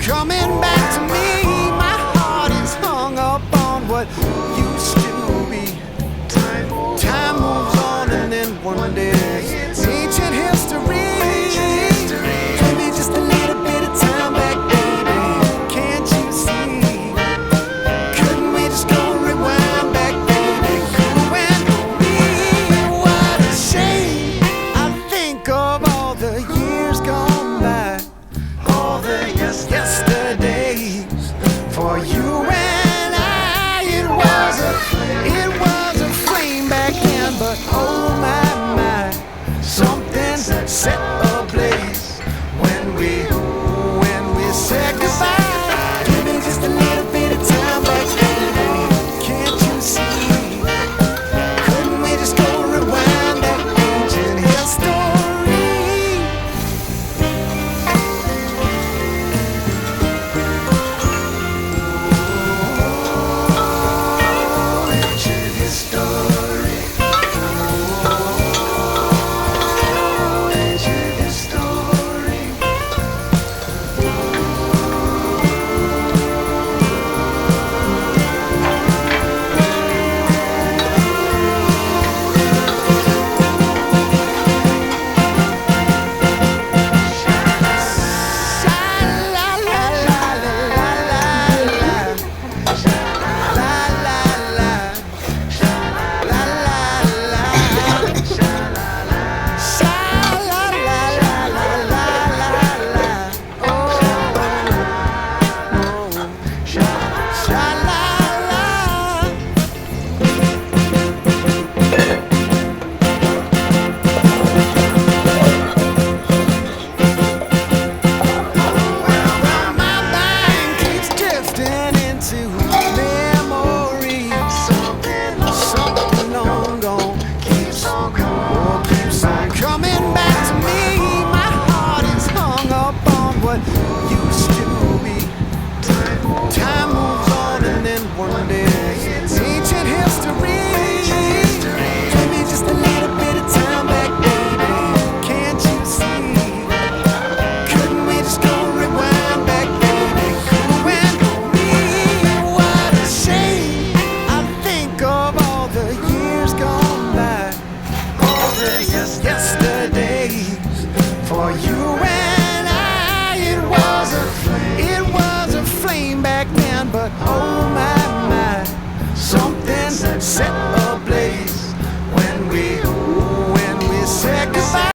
coming back to me. My heart is hung up on what used to be. Time moves on and then one day it's ancient history. Give me just a little bit of time back, baby. Can't you see? Couldn't we just go rewind back, baby? You and me. What a shame. I think of all the years gone by, all the yesterdays for you and I. It was a flame back then, but oh my, something set ablaze when we said goodbye. Give me just a little bit of time back, baby. Can't you see? Couldn't we just go rewind that ancient history? Ancient history. Ancient history. What used to be. Time moves on and then one day it's ancient history. Give me just a little bit of time back, baby. Can't you see? Couldn't we just go rewind back, baby? You and me. What a shame. I think of all the years gone by, all the yesterdays for you and it was a flame back then, but oh my.